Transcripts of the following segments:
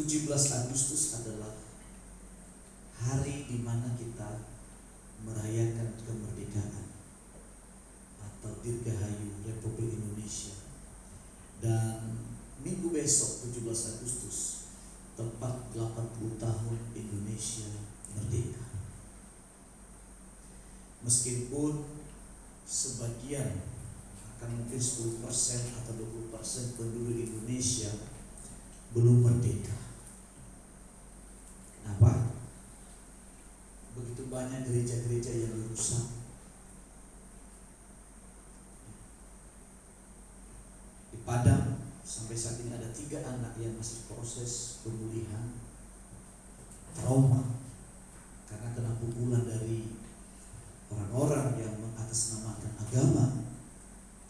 17 Agustus adalah hari di mana kita merayakan kemerdekaan atau Dirgahayu Republik Indonesia. Dan minggu besok 17 Agustus tepat 80 tahun Indonesia merdeka. Meskipun sebagian, akan mungkin 10% atau 20% penduduk Indonesia belum merdeka. Kenapa? Begitu banyak gereja-gereja yang rusak. Di Padang sampai saat ini ada 3 anak yang masih proses pemulihan trauma karena kena pukulan dari orang-orang yang mengatasnamakan agama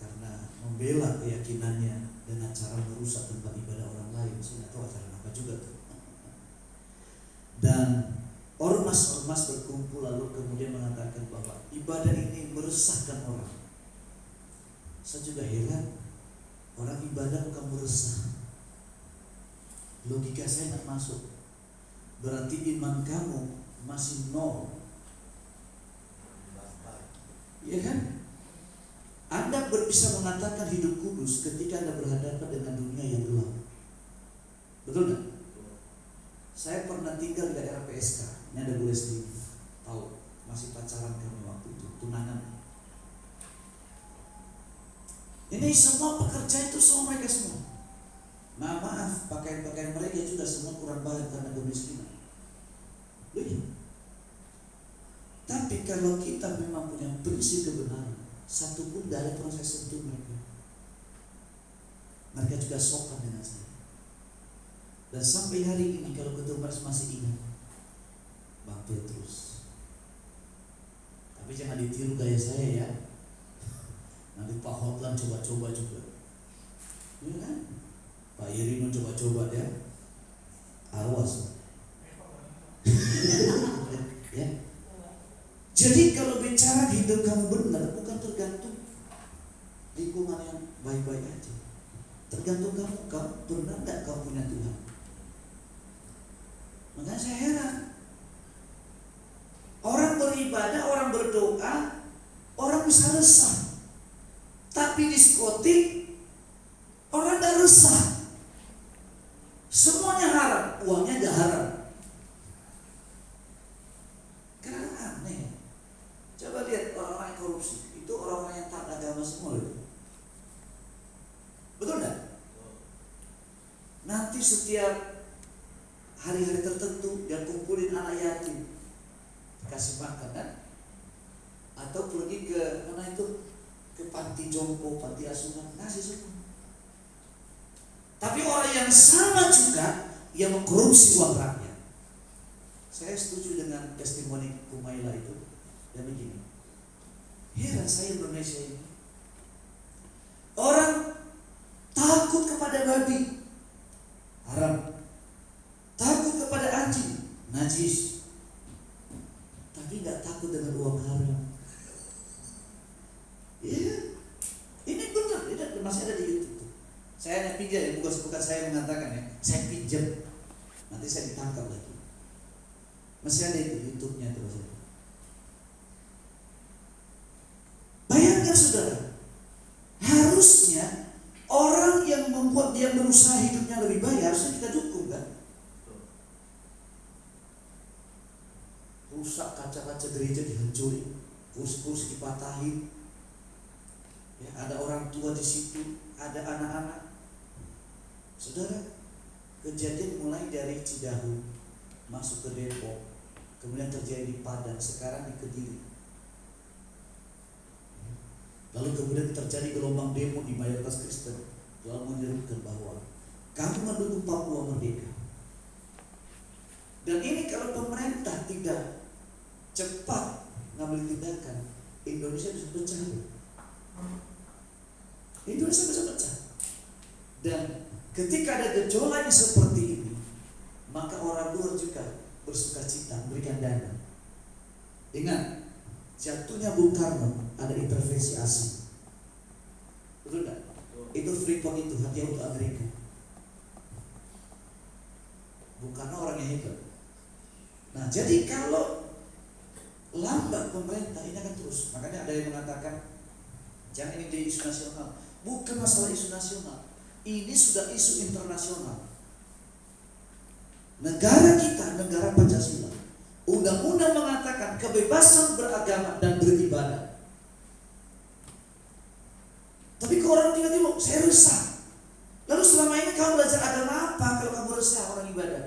karena membela keyakinannya dengan cara merusak tempat ibadah orang lain. Saya nggak tahu acara apa juga tuh. Dan ormas-ormas berkumpul lalu kemudian mengatakan bahwa ibadah ini meresahkan orang. Saya juga heran, orang ibadah bukan meresah. Logika saya nggak masuk. Berarti iman kamu masih nol. Ya kan? Anda bisa mengatakan hidup kudus ketika Anda berhadapan dengan dunia yang gelap. Betul nggak? Saya pernah tinggal di daerah PSK. Ini ada Bu Leslie, tahu, masih pacaran kami waktu itu, tunangan. Ini semua pekerja itu semua mereka semua. Maaf, pakaian-pakaian mereka juga semua kurang bahan karena kemiskinan. Tapi kalau kita memang punya prinsip kebenaran, satu pun dari proses sentuh mereka. Mereka juga sopan dengan saya. Dan sampai hari ini kalau ketemu masih ingat Bang Petrus. Tapi jangan ditiru gaya saya ya. Nanti Pak Hotlan coba-coba juga. Ya kan? Pak Yerino coba-coba ya. Arwas. Ya. Jadi kalau bicara hidup kamu benar, bukan tergantung lingkungan yang baik-baik aja. Tergantung kamu benar gak kamu punya Tuhan. Makanya saya heran. Orang beribadah, orang berdoa, orang bisa resah. Tapi diskotik, orang gak resah. Semuanya haram, uangnya gak haram. Karena aneh. Coba lihat orang-orang yang korupsi, itu orang-orang yang taat agama semua loh. Betul enggak? Nanti setiap hari-hari tertentu dia kumpulin anak yatim, kasih makan kan? Atau pergi ke mana itu? Ke panti jompo, panti asuhan, kasih semua. Tapi orang yang sama juga yang mengkorupsi uang rakyat. Saya setuju dengan testimoni Kumaila itu. Dan begini, heran saya Indonesia ini. Orang takut kepada babi, haram. Takut kepada anjing, najis. Tapi nggak takut dengan uang haram. Iya, ini benar, ini masih ada di YouTube. Saya hanya pinjam ya, bukan saya mengatakan ya, saya pinjam. Nanti saya ditangkap lagi. Masih ada itu YouTube-nya itu saja. Bayangkan saudara, harusnya orang yang membuat dia berusaha hidupnya lebih baik harusnya kita dukung kan? Rusak kaca-kaca gereja dihancurin, kursi-kursi dipatahin. Ya, ada orang tua di situ, ada anak-anak. Saudara, kejadian mulai dari Cidahu masuk ke Depok, kemudian terjadi di Padang, sekarang di Kediri. Lalu kemudian terjadi gelombang demo di mayoritas Kristen, lalu menyerukan bahwa kamu mendukung Papua merdeka. Dan ini kalau pemerintah tidak cepat ngambil tindakan, Indonesia bisa pecah. Indonesia bisa pecah. Dan ketika ada gejolak yang seperti ini, maka orang luar juga bersuka cita memberikan dana. Ingat, jatuhnya Bung Karno ada intervensi asing. Betul tak? Itu Freeport itu hanya untuk Amerika. bukan orang yang hebat. Nah, jadi kalau lambat pemerintah ini akan terus. Makanya ada yang mengatakan jangan ini jadi isu nasional. Bukan masalah isu nasional. Ini sudah isu internasional. Negara kita, negara Pancasila. Undang-undang mengatakan kebebasan beragama dan beribadah. Tapi ke orang tiba-tiba, saya resah. Lalu selama ini kamu belajar agama apa kalau kamu resah orang ibadah?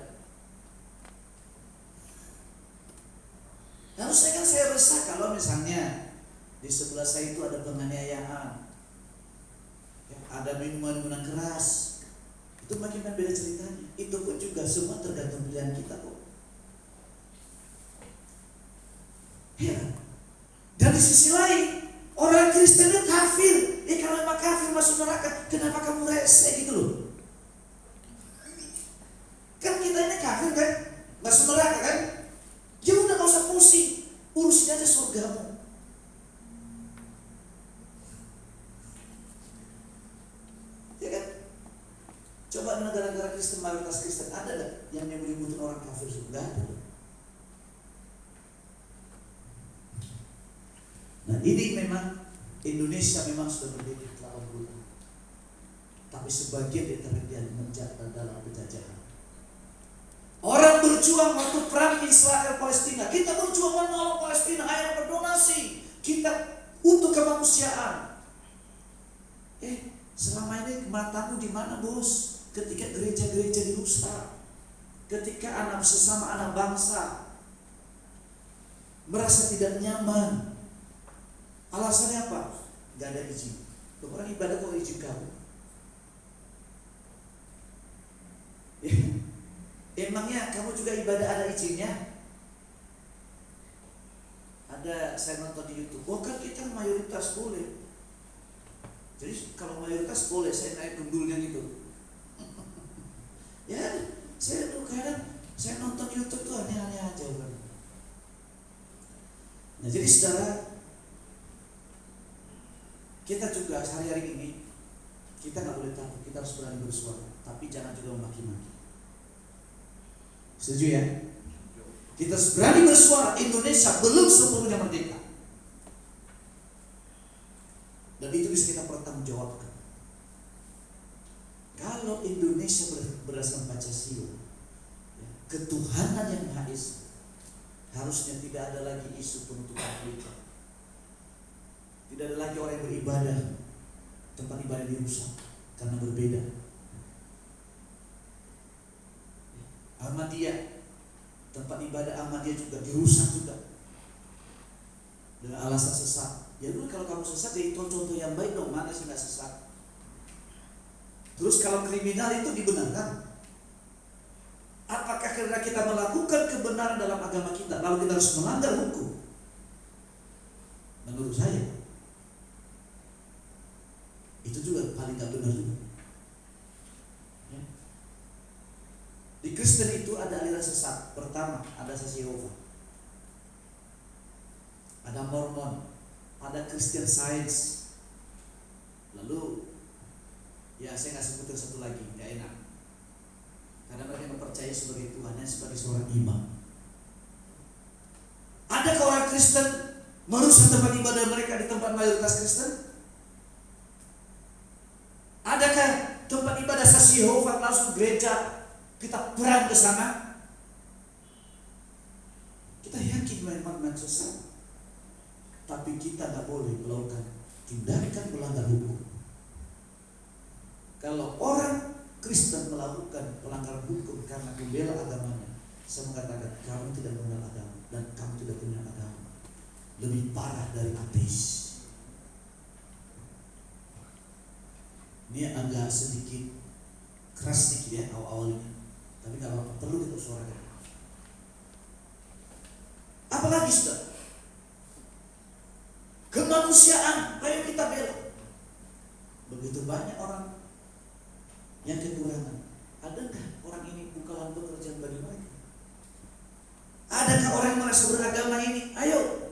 Lalu saya resah kalau misalnya di sebelah saya itu ada penganiayaan, ya, ada minuman keras. Itu makin beda ceritanya. Itu pun juga semua tergantung pilihan kita kok. Ya. Dan di sisi lain, orang Kristen itu kafir. Kalau memang kafir masuk neraka, kenapa kamu rese gitu loh? Kan kita ini kafir kan, masuk neraka kan? Ya udah gak usah pusing, urusin aja surgamu. Ya kan? Coba di negara-negara Kristen, mayoritas Kristen, ada gak yang nyebut-nyebutin orang kafir surga? Nah ini memang Indonesia memang sudah berdiri terlalu dulu. Tapi sebagian di antara dia menjadi dalam penjajahan. Orang berjuang waktu perang Israel Palestina. Kita berjuang menolong Palestina, ayo berdonasi. Kita untuk kemanusiaan. Selama ini matamu di mana, Bos? Ketika gereja-gereja dirusak, ketika sesama anak bangsa merasa tidak nyaman. Alasannya apa? Gak ada izin. Orang ibadah kok izin kamu? Emangnya kamu juga ibadah ada izinnya? Ada, saya nonton di YouTube. Oh kan kita mayoritas boleh. Jadi kalau mayoritas boleh, saya naik gundulnya gitu. Ya, saya tuh kadang saya nonton YouTube tuh aneh-aneh aja kan. Nah jadi saudara, kita juga hari-hari ini kita nggak boleh takut, kita harus berani bersuara, tapi jangan juga memaki-maki. Setuju ya? Kita harus berani bersuara. Indonesia belum sepenuhnya merdeka, dan itu bisa kita pertanggungjawabkan. Kalau Indonesia berdasarkan Pancasila, ketuhanan yang Maha Esa, harusnya tidak ada lagi isu penutupan gereja. Tidak ada lagi orang yang beribadah, tempat ibadah dirusak karena berbeda. Ahmadiyah, tempat ibadah Ahmadiyah juga dirusak juga dengan alasan sesat. Ya dulu kalau kamu sesat, jadi contoh yang baik dong, mana sih nggak sesat? Terus kalau kriminal itu dibenarkan, apakah karena kita melakukan kebenaran dalam agama kita, lalu kita harus melanggar hukum? Menurut saya itu juga paling gak benar juga. Ya. Di Kristen itu ada aliran sesat. Pertama ada saksi Yehova, ada Mormon, ada Christian Science. Lalu ya saya nggak sebutin satu lagi, nggak enak. Karena mereka mempercayai sebagai Tuhannya sebagai seorang imam. Adakah orang Kristen merusak tempat ibadah mereka di tempat mayoritas Kristen? Adakah tempat ibadah saksi Yehova langsung gereja kita perang ke sana? Kita yakin memang sesat, tapi kita nggak boleh melakukan tindakan melanggar hukum. Kalau orang Kristen melakukan pelanggaran hukum karena membela agamanya, saya mengatakan kamu tidak mengenal agama dan kamu tidak punya agama. Lebih parah dari ateis. Ini agak sedikit keras sedikit ya awal-awal ini, tapi nggak apa-apa, perlu kita suarakan. Apalagi sudah kemanusiaan, ayo kita bela. Begitu banyak orang yang kekurangan. Adakah orang ini buka lahan pekerjaan bagi mereka? Adakah orang yang merasa beragama ini? Ayo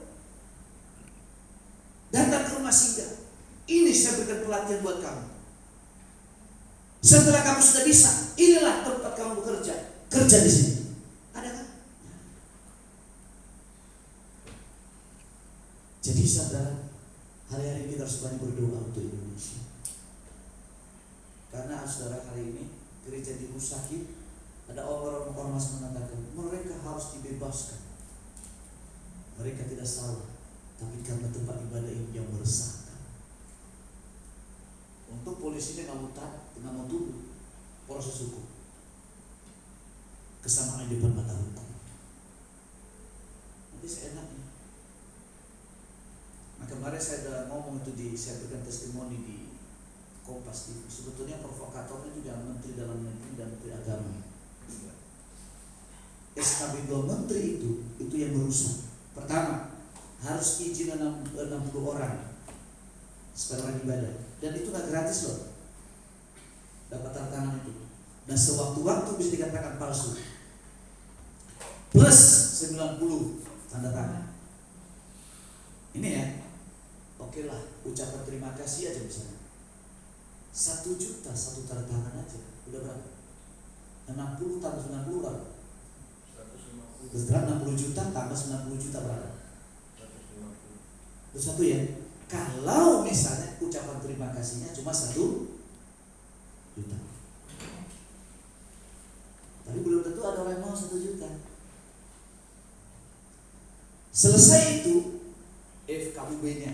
datang ke rumah singgah. Ini saya berikan pelatihan buat kamu. Setelah kamu sudah bisa, inilah tempat kamu bekerja. kerja di sini? Ada kan? Jadi saudara, hari-hari kita harus banyak berdoa untuk Indonesia. Karena saudara, hari ini gereja dirusakin, ada orang-orang masih mengatakan mereka harus dibebaskan. Mereka tidak salah, tapi karena tempat ibadah ini yang meresahkan. Untuk polisinya nggak mau tunduk proses hukum, kesamaan di depan mata hukum. Nanti seenaknya. Nah, kemarin saya udah ngomong itu saya berikan testimoni di Kompas TV. Sebetulnya provokatornya juga Menteri Dalam Negeri dan Menteri Agama. SKB 2 menteri itu yang merusak. Pertama, harus izin 60 orang supaya orang ibadah. Dan itu gak gratis loh, dapat tanda tangan itu. Dan sewaktu-waktu bisa dikatakan palsu. Plus 90 tanda tangan. Ini ya, oke lah, ucapan terima kasih aja misalnya 1 juta, 1 tanda tangan aja. Udah berapa? 60 tambah 90 berapa? 60 juta tambah 90 juta berapa? 150. Terus satu ya. Kalau misalnya ucapan terima kasihnya cuma 1 juta, tapi belum tentu ada orang yang mau 1 juta. Selesai itu FKUB-nya,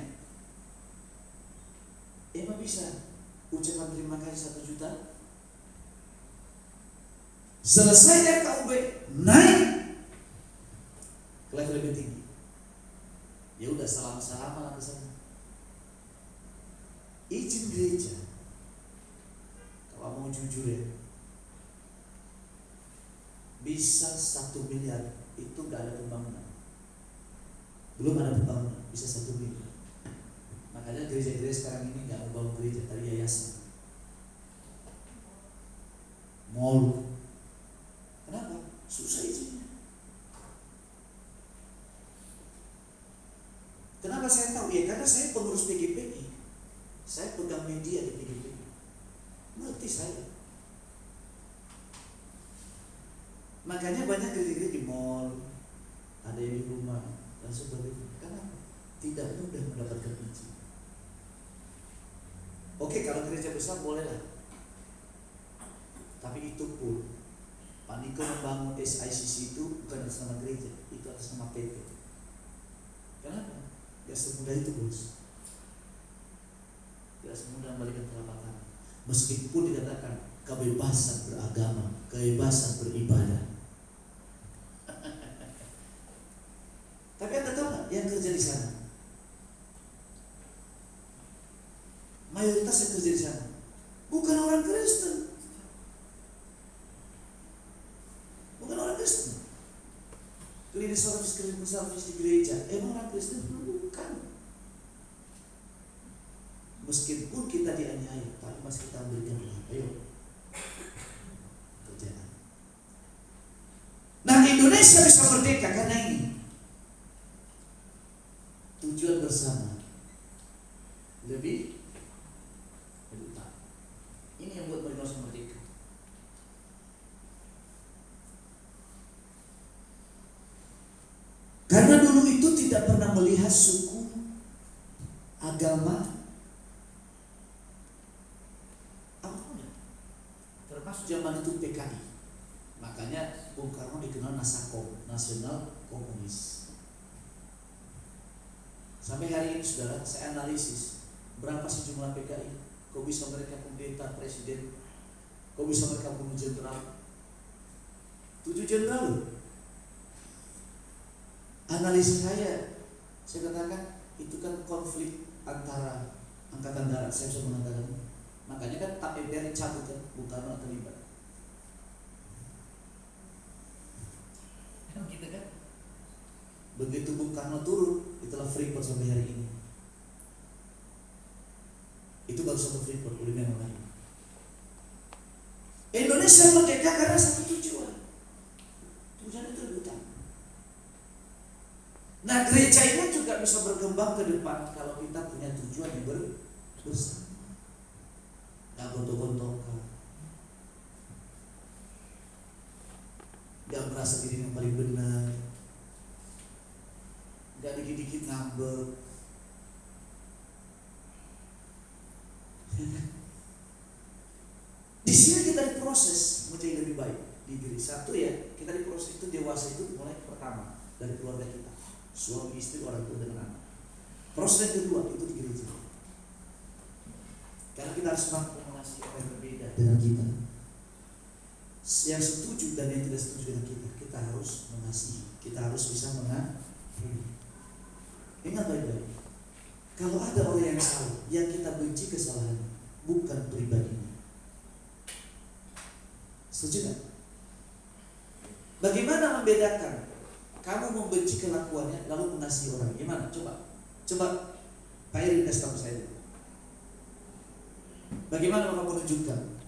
emang bisa ucapan terima kasih 1 juta? Selesai FKUB, naik ke level lebih tinggi. Ya udah, salam-salaman lah ke sana. Izin gereja, kalau mau jujur ya, bisa 1 miliar itu gak ada pembangunan. Belum ada pembangunan, bisa 1 miliar. Makanya gereja-gereja sekarang ini gak mau bangun gereja, tadi yayasan, mall. Kenapa? Susah izinnya. Kenapa saya tahu? Ya karena saya pengurus PGPI. Saya pegang media di PGPI. Ngerti saya. Makanya banyak gereja-gereja di mall, ada yang di rumah dan sebagainya. Kenapa? Tidak mudah mendapatkan izin. Oke, kalau gereja besar bolehlah. Tapi itu pun Pak Niko membangun SICC itu bukan atas nama gereja, itu atas nama PT. Kenapa? Ya semudah itu, bos. Ya semudah membalikan telapak tangan. Meskipun dikatakan kebebasan beragama, kebebasan beribadah. Tapi Anda tahu nggak yang kerja di sana? Mayoritas yang kerja di sana bukan orang Kristen. Bukan orang Kristen. Cleaning service di gereja, emang orang Kristen? Bukan. Meskipun kita dianiaya, tapi masih kita berikan doa. Ayo, kerjaan. Nah, Indonesia bisa merdeka karena ini. Tujuan bersama lebih utama. Ini yang buat Indonesia merdeka. Karena dulu itu tidak pernah melihat suku, agama, apapun. Termasuk zaman itu PKI. Makanya Bung Karno dikenal Nasakom, Nasional Komunis. Sampai hari ini saudara, saya analisis berapa sih jumlah PKI? Kok bisa mereka kudeta presiden? Kok bisa mereka bunuh jenderal? 7 jenderal. Analisis saya katakan itu kan konflik antara angkatan darat, saya bisa mengatakan. Makanya kan TAP MPR cabut kan, Bung Karno terlibat. Gitu kan? Begitu Bung Karno turun, itulah Freeport sampai hari ini. Itu baru satu Freeport, udah memang lain. Indonesia merdeka karena satu tujuan. Tujuan itu lebih utama. Nah, gereja ini juga bisa berkembang ke depan kalau kita punya tujuan yang bersama. Gak gontok-gontokan. Gak merasa diri yang paling benar, gak dikit-dikit ngambek. Di sini kita diproses menjadi lebih baik di diri. Satu ya, kita diproses itu dewasa itu mulai pertama dari keluarga kita, suami istri, orang tua dengan anak. Proses yang kedua itu di gereja. Karena kita harus mampu mengasihi orang yang berbeda dengan kita, yang setuju dan yang tidak setuju dengan kita. Kita harus mengasihi, kita harus bisa mengampuni. Ingat baik-baik, kalau ada orang yang salah, yang kita benci kesalahannya, bukan pribadinya. Setuju kan? Bagaimana membedakan kamu membenci kelakuannya lalu mengasihi orang? Gimana? Coba Pak Eri kasih tahu saya. Bagaimana Bapak menunjukkan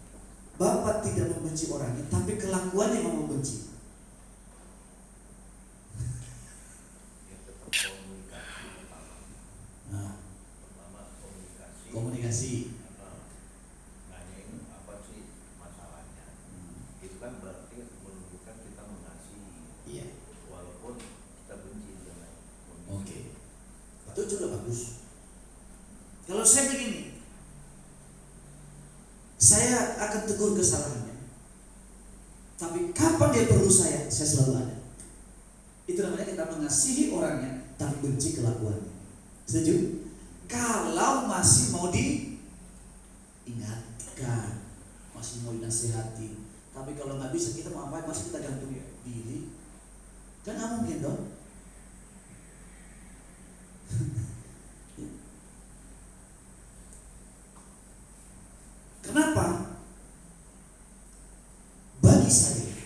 Bapak tidak membenci orangnya, tapi kelakuannya yang membenci? Nah, komunikasi. Nanyain apa sih masalahnya. Itu kan berarti menunjukkan kita mengasihi. Iya. Walaupun kita benci dengan kondisi. Oke. Itu juga bagus. Kalau saya begini, saya akan tegur kesalahannya, tapi kapan dia perlu saya selalu ada. Itu namanya kita mengasihi orangnya, tapi benci kelakuannya. Setuju? Kalau masih mau diingatkan, masih mau dinasihati, tapi kalau nggak bisa, kita mau apa? Masih kita gantung diri, kan nggak mungkin dong. Kenapa? Bagi saya,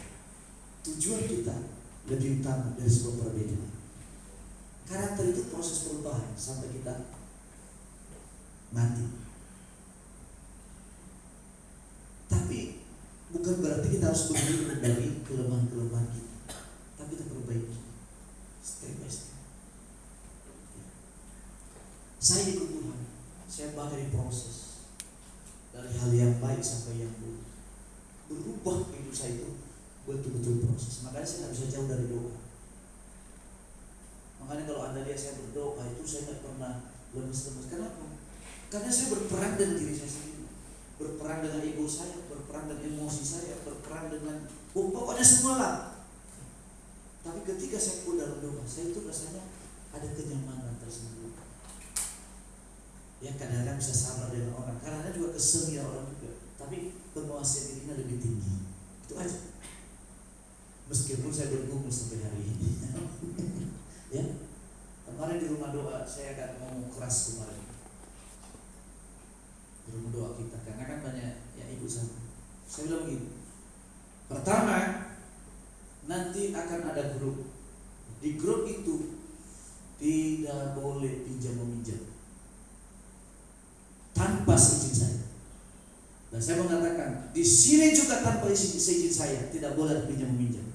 tujuan kita lebih utama dari sebuah perbedaan. Karakter itu proses perubahan sampai kita mati. Tapi bukan berarti kita harus berhenti dari kelemahan-kelemahan kita, tapi kita perbaiki step by step. Saya ikut Tuhan, saya bagai proses dari hal yang baik sampai yang buruk. Berubah hidup saya itu betul-betul proses. Makanya saya nggak bisa jauh dari doa. Makanya kalau Anda lihat saya berdoa itu saya nggak pernah lemes-lemes. Kenapa? Karena saya berperang dengan diri saya sendiri, berperang dengan ego saya, berperang dengan emosi saya, berperang dengan pokoknya semua lah. Tapi ketika saya keluar dalam doa, saya itu rasanya ada kenyamanan tersendiri. Ya kadang-kadang bisa sabar dengan orang, kadang-kadang juga kesel ya orang juga. Tapi penguasaan dirinya lebih tinggi. Itu aja. Meskipun saya bergumul sampai hari ini. Ya, kemarin di rumah doa saya agak ngomong keras kemarin. Di rumah doa kita, karena kan banyak ya ibu sama. Saya bilang begini. Pertama, nanti akan ada grup. Di grup itu tidak boleh pinjam-meminjam tanpa seizin saya. Dan saya mengatakan di sini juga tanpa seizin saya tidak boleh pinjam-meminjam.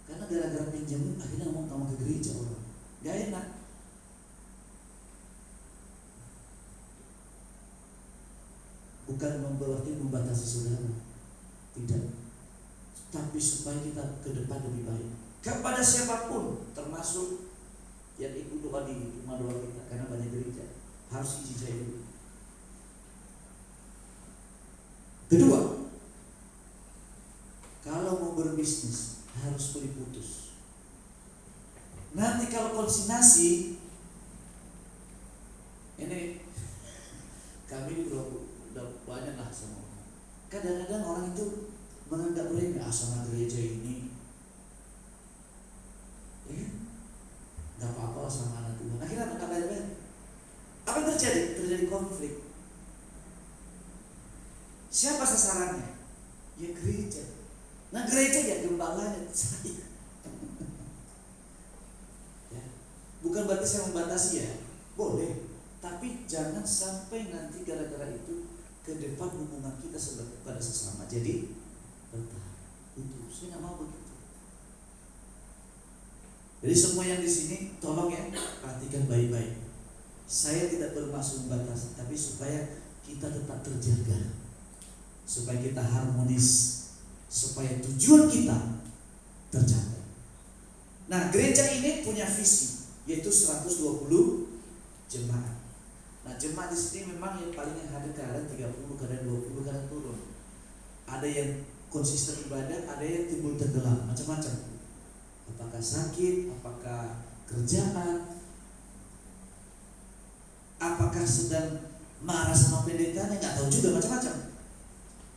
Karena gara-gara pinjam akhirnya ngomong ke gereja orang, gak enak. Bukan berarti membatasi saudara, tidak. Tapi supaya kita ke depan lebih baik kepada siapapun, termasuk yang ikut doa di rumah doa kita, karena banyak gereja harus izin saya dulu. Kedua, kalau mau berbisnis harus boleh putus. Nanti kalau konsignasi, ini kami udah banyak lah sama orang. Kadang-kadang orang itu menganggap remeh sama gereja ini, ya, nggak apa-apa sama anak Tuhan. Akhirnya apa kabarnya? Apa yang terjadi? Terjadi konflik. Siapa sasarannya? Ya gereja. Nah gereja ya gembalanya saya. Ya. Bukan berarti saya membatasi ya, boleh. Tapi jangan sampai nanti gara-gara itu ke depan hubungan kita pada sesama jadi retak. Itu saya nggak mau begitu. Jadi semua yang di sini tolong ya perhatikan baik-baik. Saya tidak bermaksud membatasi, tapi supaya kita tetap terjaga, supaya kita harmonis, supaya tujuan kita tercapai. Nah, gereja ini punya visi, yaitu 120 jemaat. Nah, jemaat di sini memang yang paling yang hadir kadang 30, kadang 20, kadang turun. Ada yang konsisten ibadah, ada yang timbul tenggelam, macam-macam. Apakah sakit, apakah kerjaan, apakah sedang marah sama pendetanya, nggak tahu juga, macam-macam.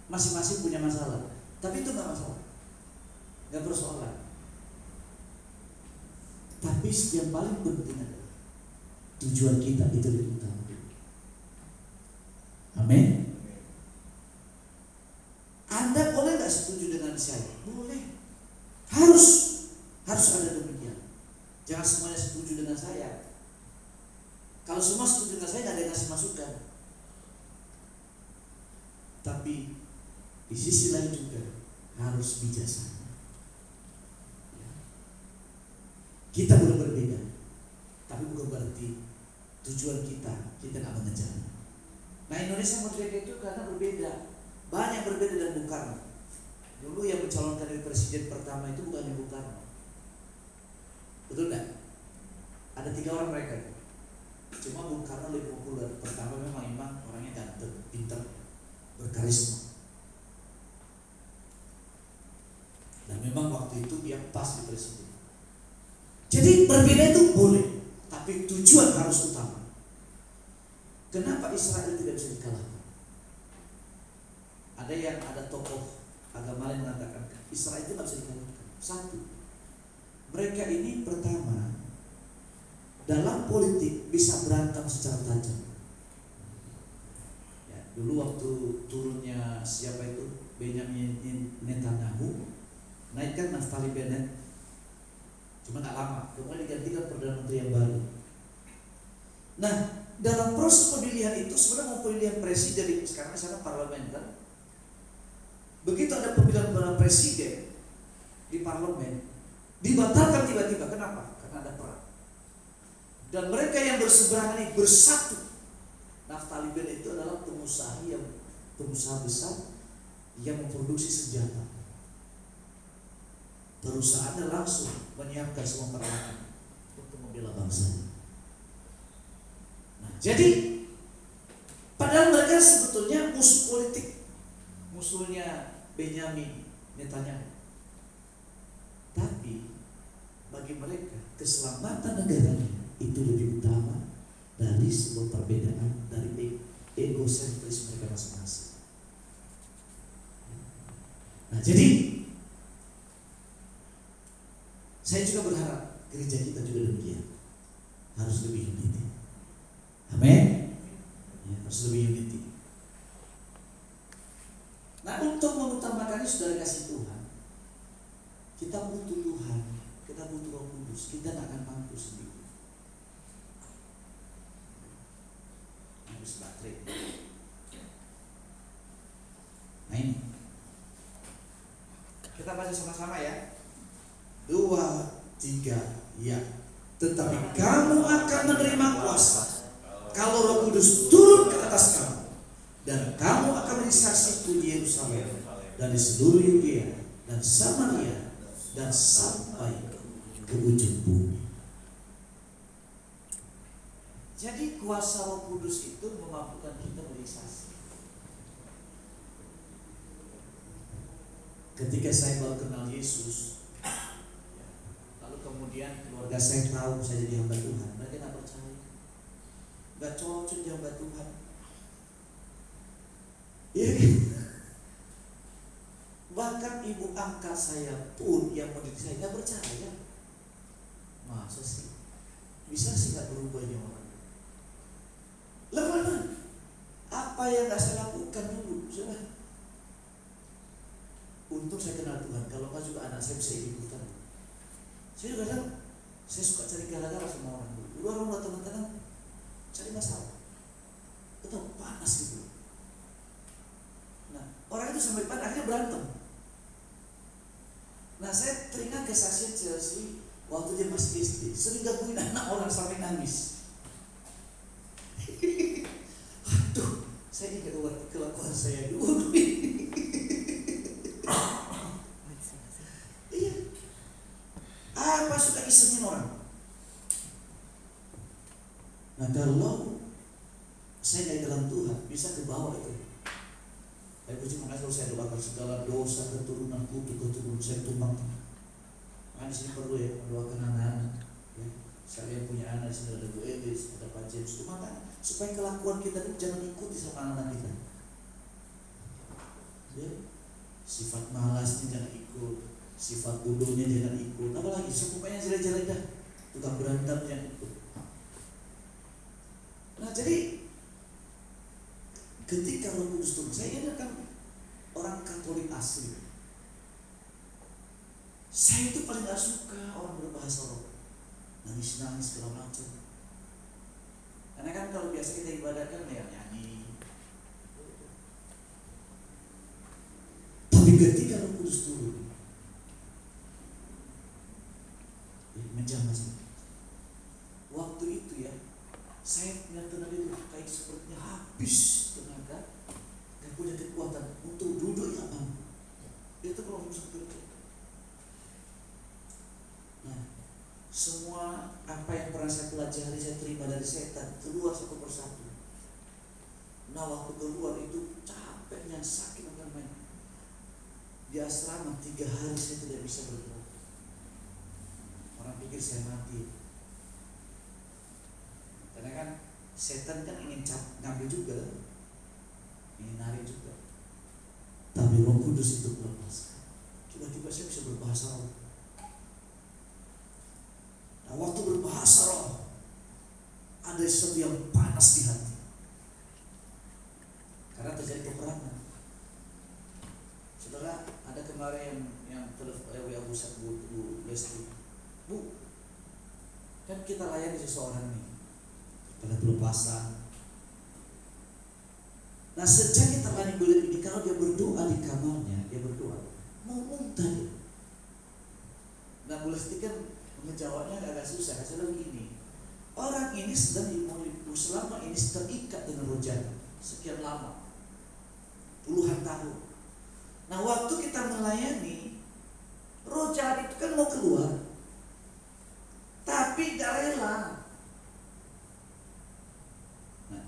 Masing-masing punya masalah, tapi itu nggak masalah, nggak persoalan. Tapi yang paling penting adalah tujuan kita itu lebih utama. Amin. Anda boleh nggak setuju dengan saya? Boleh. Harus ada demikian. Jangan semuanya setuju dengan saya. Kalau semua setuju dengan saya, nggak ada yang ngasih masukan. Tapi di sisi lain juga harus bijaksana. Kita boleh berbeda, tapi bukan berarti tujuan kita nggak mengejar. Nah, Indonesia Merdeka itu karena berbeda, banyak berbeda dengan Bung Karno. Dulu yang mencalonkan dari presiden pertama itu bukannya Bung Karno, betul nggak? Ada 3 orang mereka. Cuma Bung Karno lebih populer. Pertama memang orangnya ganteng, pintar, berkarisma. Dan memang waktu itu dia pas di presiden. Jadi berbeda itu boleh, tapi tujuan harus utama. Kenapa Israel tidak bisa dikalahkan? Ada tokoh agama lain mengatakan Israel itu tidak bisa dikalahkan. Satu, mereka ini pertama dalam politik bisa berantem secara tajam. Ya, dulu waktu turunnya siapa itu Benjamin Netanyahu, naikkan Naftali Bennett. Cuma gak lama, kemudian digantikan Perdana Menteri yang baru. Nah, dalam proses pemilihan itu sebenarnya mau pemilihan presiden, sekarang di sana parlemen kan. Begitu ada pemilihan presiden di parlemen, dibatalkan tiba-tiba. Kenapa? Karena ada perang. Dan mereka yang berseberangan ini bersatu. Naftali Bennett itu adalah pengusaha besar yang memproduksi senjata. Perusahaannya langsung menyiapkan semua peralatan untuk membela bangsa. Nah, jadi padahal mereka sebetulnya musuh politik, musuhnya Benjamin Netanyahu. Tapi bagi mereka keselamatan negaranya itu lebih utama dari sebuah perbedaan, dari egosentris mereka masing-masing. Nah, jadi saya juga berharap gereja kita juga demikian, harus lebih unity. Amin. Ya, harus lebih unity. Nah, untuk mengutamakannya sudah dikasih Tuhan. Kita butuh Tuhan, kita butuh Roh Kudus. Kita tidak akan mampu sendiri. Habis baterai. Nah, ini kita baca sama-sama ya. 2, 3, ya. Tetapi kamu akan menerima kuasa kalau Roh Kudus turun ke atas kamu, dan kamu akan menjadi saksiku di Yerusalem dan di seluruh Yudea dan Samaria dan sampai ke ujung bumi. Jadi kuasa Roh Kudus itu memampukan kita menjadi saksi. Ketika saya baru kenal Yesus, kemudian keluarga saya tahu saya jadi hamba Tuhan, mereka tidak percaya, nggak cocok jadi hamba Tuhan. Iya, bahkan ibu angkat saya pun yang mendidik saya nggak percaya. Masa sih bisa sih nggak berubahnya orang? Lalu apa yang nggak saya lakukan dulu? Untung saya kenal Tuhan. Kalau nggak juga anak saya bisa ikutan. Saya kadang suka cari gara-gara sama orang dulu. Dulu orang datang-datang cari masalah, atau panas gitu. Nah, orang itu sampai pada akhirnya berantem. Nah, saya teringat kesaksian Chelsea waktu dia masih SD, sering gangguin anak orang sampai nangis. Aduh, saya ingat waktu kelakuan saya dulu. Apa suka isengin orang? Nah kalau saya dari dalam Tuhan bisa ke bawah itu. Saya puji makasih kalau saya doakan segala dosa keturunanku untuk keturunan saya tumpang. Nah di sini perlu ya mendoakan anak-anak. Ya. Saya yang punya anak di sini ada Bu Elis, ada Pak James. Itu maka supaya kelakuan kita itu jangan ikuti sama anak kita. Ya. Sifat malasnya jangan ikut, sifat bodohnya jangan ikut. Apalagi supaya jelek-jelek dah, tukang berantem jangan ikut. Nah jadi ketika Roh Kudus turun, saya ini kan orang Katolik asli. Saya itu paling gak suka orang berbahasa roh, nangis-nangis segala macam. Karena kan kalau biasa kita ibadah kan ya nyanyi. Tapi ketika Roh Kudus turun, menjamah saya. Waktu itu ya, saya punya tenaga itu kayak sepertinya habis tenaga dan punya kekuatan untuk duduk yang aman. Itu kalau seperti itu. Nah, semua apa yang pernah saya pelajari, saya terima dari setan keluar satu persatu. Nah, waktu keluar itu capeknya, sakit akan main. Di asrama 3 hari saya tidak bisa bergerak. Orang pikir saya mati. Karena kan setan kan ingin ngambil juga, ingin narik juga. Tapi Roh Kudus itu melepaskan. Tiba-tiba saya bisa berbahasa roh. Nah, waktu berbahasa roh, ada sesuatu yang panas di hati. Karena terjadi peperangan. Saudara, ada kemarin yang telepon Bu Lesti. Bu, kan kita layani seseorang nih pada pelepasan. Nah sejak kita layani beliau ini, kalau dia berdoa di kamarnya, dia berdoa mau muntah dia. Nah Bu Lesti kan menjawabnya agak susah. Saya begini, orang ini sedang selama ini terikat dengan roh jahat sekian lama, puluhan tahun. Nah waktu kita melayani, roh jahat itu kan mau keluar, tapi gak rela. Nah,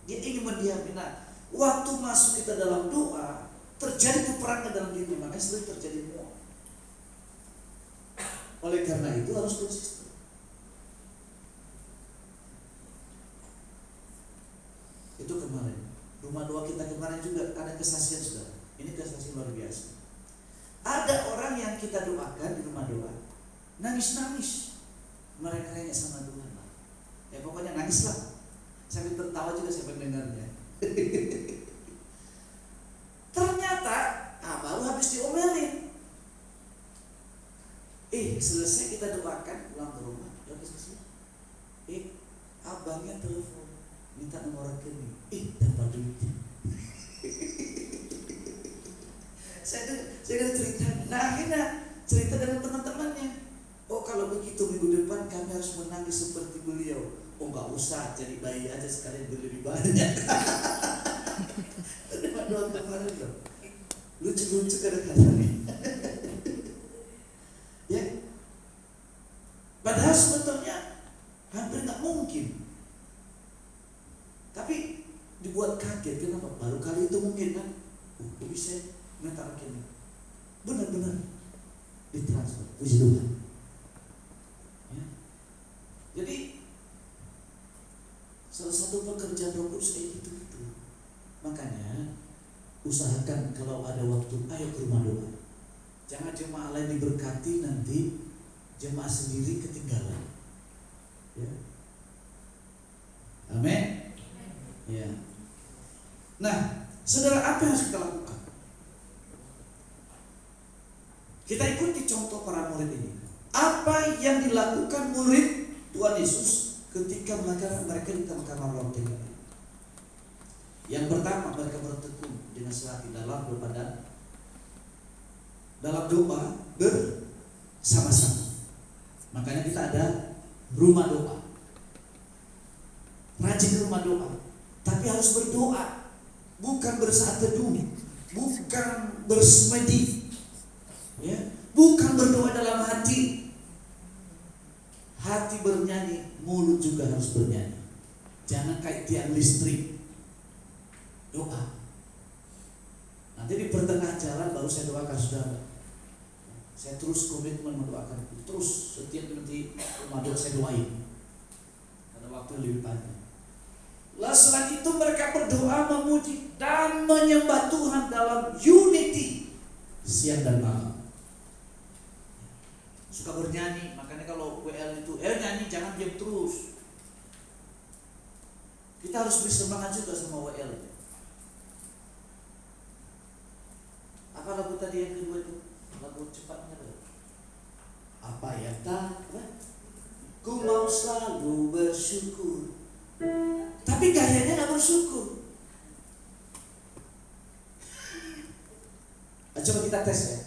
dia ingin mendiamkan. Nah, waktu masuk kita dalam doa, terjadi peperangan dalam diri, makanya sering terjadi muak. Oleh karena itu harus konsisten. Itu kemarin rumah doa kita kemarin juga ada kesaksian, saudara. Ini kesaksian luar biasa. Ada orang yang kita doakan di rumah doa, nangis-nangis, mereka-reka sama Tuhan lah. Ya pokoknya nangis lah. Sambil tertawa juga saya mendengarnya. Ternyata baru habis diomelin. Selesai kita doakan, pulang ke rumah, ya kesaksian. Abangnya telepon, minta nomor rekening. Dapat duit. Saya cerita. Nah akhirnya cerita dengan teman-temannya. Oh kalau begitu minggu depan kami harus menangis seperti beliau. Oh nggak usah, jadi bayi aja sekalian lebih banyak. Terima doa kemarin loh. Lucu-lucu kadang-kadang. Ya. Padahal sebetulnya hampir nggak mungkin. Tapi dibuat kaget. Kenapa? Baru kali itu mungkin kan. Bisa minta rekening. Benar-benar ditransfer. Puji Tuhan. Ya. Jadi salah satu pekerjaan Roh Kudus kayak gitu. Makanya usahakan kalau ada waktu, ayo ke rumah doa. Jangan jemaah lain diberkati, nanti jemaah sendiri ketinggalan. Ya. Amin. Ya. Nah, saudara, apa yang harus kita lakukan? Kita ikuti contoh para murid ini. Apa yang dilakukan murid Tuhan Yesus ketika mereka di kamar lonteng? Yang pertama, mereka bertekun dengan sehati dalam doa bersama-sama. Makanya kita ada rumah doa. Rajin rumah doa, tapi harus berdoa, bukan bersaat teduh, bukan bersemedi, ya, bukan berdoa dalam hati, samping bernyanyi, mulut juga harus bernyanyi. Jangan kayak tiang listrik. Doa. Nanti di pertengahan jalan baru saya doakan saudara. Saya terus komitmen mendoakan, terus setiap nanti Ramadan saya doain. Karena waktu lebih panjang. Lalu selain itu mereka berdoa, memuji dan menyembah Tuhan dalam unity siang dan malam. Suka bernyanyi, makanya kalau WL itu nyanyi jangan diam terus. Kita harus bersemangat juga sama WL. Apa lagu tadi yang kedua itu? Lagu cepatnya tuh. Apa ya tak? Ku mau selalu bersyukur. Tapi gayanya nggak bersyukur. Nah, coba kita tes ya.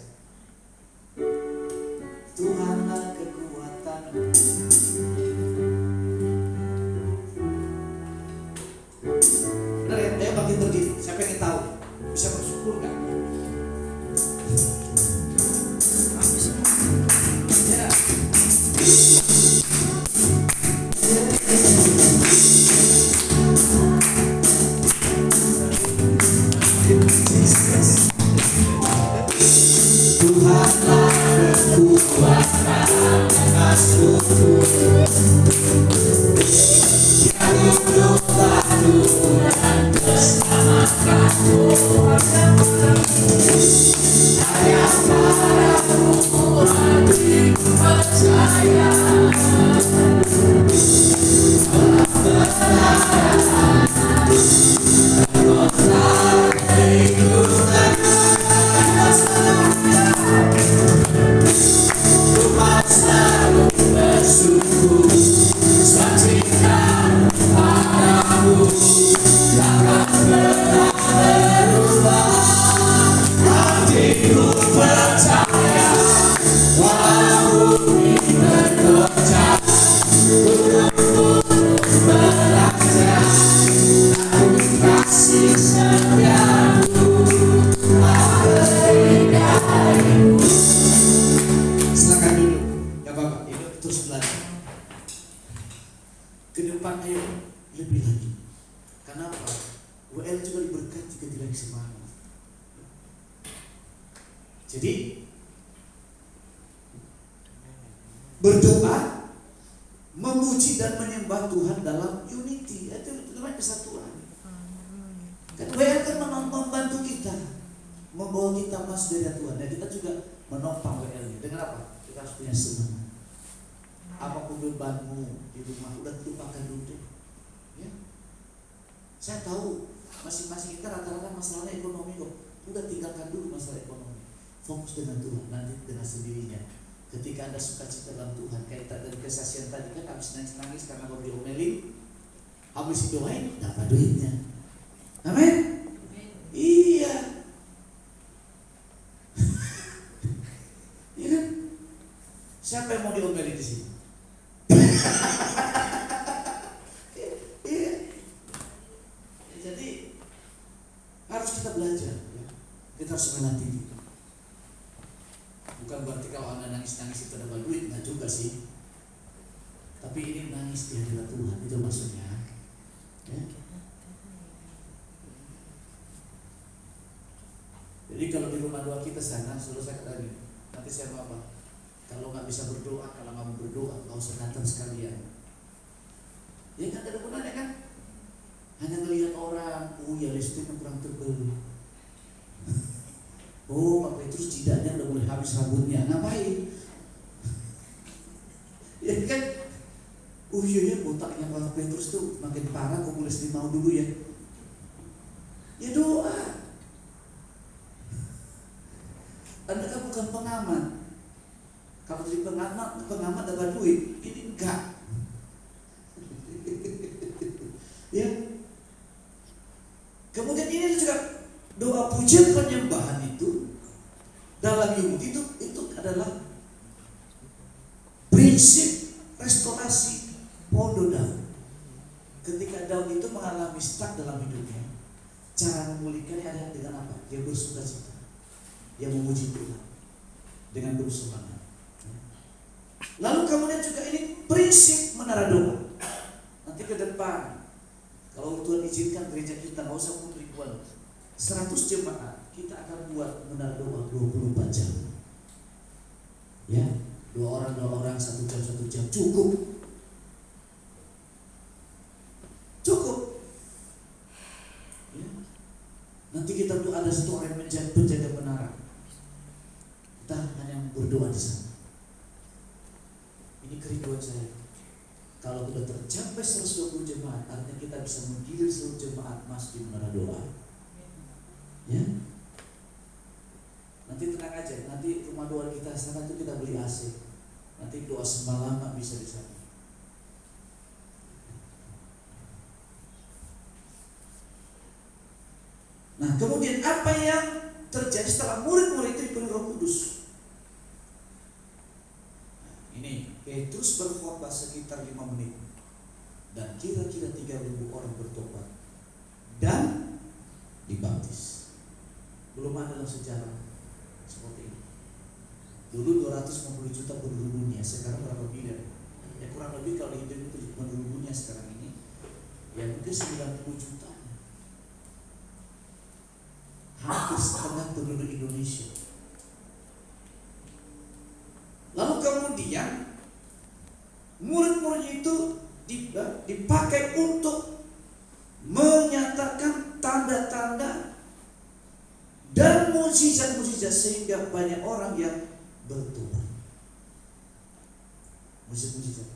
Tuhanlah kekuatan. Benar ya? Ayo bagi berdiri. Saya pengen tahu bisa bersyukur nggak? Ya. Tuhanlah kekuatan kasihku, yang hidup baru dan bersamakanku. Hanya padamu hatiku percaya, Jadi berdoa, memuji dan menyembah Tuhan dalam unity, itu namanya kesatuan. Kan WL kan membantu kita, membawa kita masuk dari Tuhan. Dan kita juga menopang WL-nya. Dengan apa? Kita harus punya semangat. Apapun bebanmu di rumah, udah lupakan dulu. Ya. Saya tahu masing-masing kita rata-rata masalahnya ekonomi kok. Udah tinggalkan dulu masalah ekonomi. Fokus dengan Tuhan, nanti dengan sendirinya. Ketika Anda sukacita dalam Tuhan, kayak dari kesaksian tadi kan habis nangis karena baru diomelin, habis doain, dapat duitnya. Amin. Iya. Iya kan? Siapa yang mau diomelin di sini? Iya. Jadi harus kita belajar. Ya. Kita harus melatih. Bukan berarti kalau Anda nangis-nangis itu dapat duit, enggak juga sih. Tapi ini nangis di hadirat Tuhan, itu maksudnya. Ya. Jadi kalau di rumah doa kita sana, selesai tadi, nanti saya mau apa? Kalau nggak bisa berdoa, kalau nggak mau berdoa, nggak usah datang sekalian. Ya kan ada gunanya kan? Hanya melihat orang, ya listriknya kurang tebal. Oh, Pak Petrus jidatnya udah mulai habis rambutnya, ngapain? Ya kan? Iya botaknya Pak Petrus tuh makin parah, kok mulai mau dulu ya? Ya doa. Anda kan bukan pengamat. Kalau jadi pengamat dapat duit, ini enggak. Ya. Kemudian ini juga doa pujian penyembahan itu dalam unity itu adalah prinsip restorasi pondok Daud. Ketika Daud itu mengalami stuck dalam hidupnya, cara memulihkannya adalah dengan apa? Dia bersukacita, dia memuji Tuhan dengan bersemangat. Lalu kemudian juga ini prinsip menara doa. Nanti ke depan, kalau Tuhan izinkan gereja kita nggak usah pun ribuan, 100 jemaat, kita akan buat menara doa 24 jam. Ya, 2 orang, 1 jam, cukup. Cukup. Ya. Nanti kita tuh ada satu orang yang penjaga menara. Kita hanya berdoa di sana. Ini kerinduan saya. Kalau sudah tercapai 120 jemaat, artinya kita bisa menggilir seluruh jemaat masuk di menara doa. Ya. Nanti tenang aja, nanti rumah doa kita sana itu kita beli AC. Nanti doa semalaman bisa di sana. Nah, kemudian apa yang terjadi setelah murid-murid itu dipenuhi Roh Kudus? Ini Petrus berkhotbah sekitar 5 menit dan kira-kira 3.000 orang bertobat dan dibaptis. Belum ada dalam sejarah seperti ini. Dulu 250 juta penduduk dunia, sekarang berapa miliar? Ya kurang lebih kalau dihitung itu penduduk dunia sekarang ini ya mungkin 90 juta. Hampir setengah penduduk Indonesia. Lalu kemudian murid-murid itu dipakai untuk menyatakan tanda-tanda dan mukjizat-mukjizat sehingga banyak orang yang bertobat. Mukjizat-mukjizat.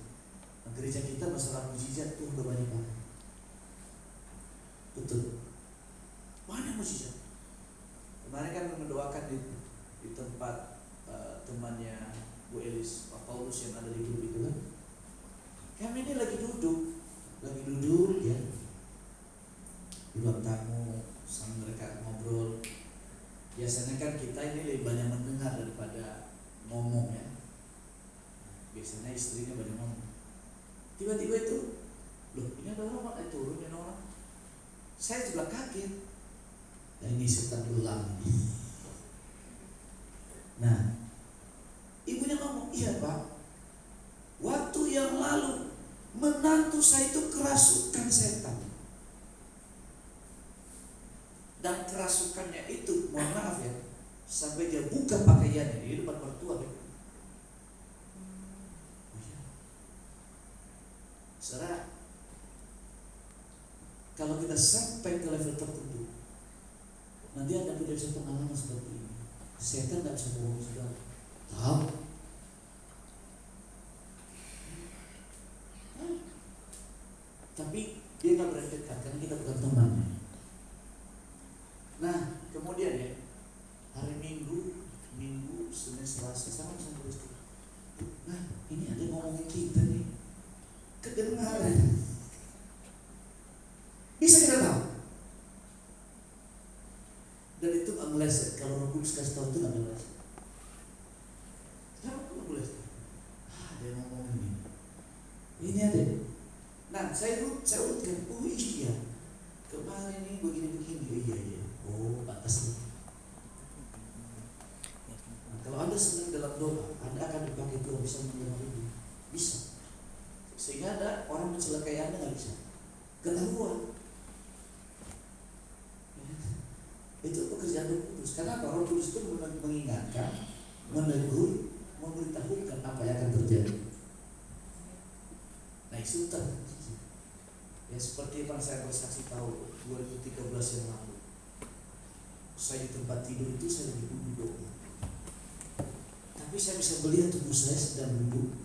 Nah, gereja kita masalah mukjizat itu udah banyak banget. Betul. Banyak mukjizat. Kemarin kan mendoakan di tempat temannya Bu Elis, Pak Paulus yang ada di grup itu kan. Kami ini lagi duduk ya di ruang tamu sama mereka ngobrol. Biasanya kan kita ini lebih banyak mendengar daripada ngomong ya. Biasanya istrinya banyak ngomong. Tiba-tiba itu, loh ini ada orang turun ya orang. Saya juga kaget. Nah, ini setan ulang. Nah, ibunya ngomong, iya Pak, waktu yang lalu menantu saya itu kerasukan setan. Dan kerasukannya itu, mohon maaf ya, sampai dia buka pakaiannya di depan mertua. Saudara, kalau kita sampai ke level tertentu, nanti Anda tidak bisa pengalaman seperti ini. Setan tidak bisa bohong, saudara. Tahu? Tapi dia nggak berani dekat karena kita bukan temannya. Nah, kemudian ya hari Minggu, Senin, Selasa sama tulis. Nah, ini ada ngomongin kita nih, kedengaran. Bisa kita tahu. Dan itu nggak meleset. Kalau Roh Kudus kasih tahu itu nggak meleset. Kenapa nggak meleset? Ada yang ngomongin ini. Ini ada. Nah, saya urutkan. Oh iya, kemarin ini begini. Iya. Oh, batas. Nah, kalau Anda senang dalam doa, Anda akan dipakai Tuhan bisa mendengar itu. Bisa. Sehingga ada orang mencelakai Anda nggak bisa. Ketahuan. Itu pekerjaan Roh Kudus. Karena Roh Kudus itu mengingatkan, menegur, memberitahukan apa yang akan terjadi. Nah, itu ya seperti yang saya bersaksi tahu 2013 yang lalu. Saya di tempat tidur itu saya dibunuh doa. Tapi saya bisa melihat tubuh saya sedang duduk.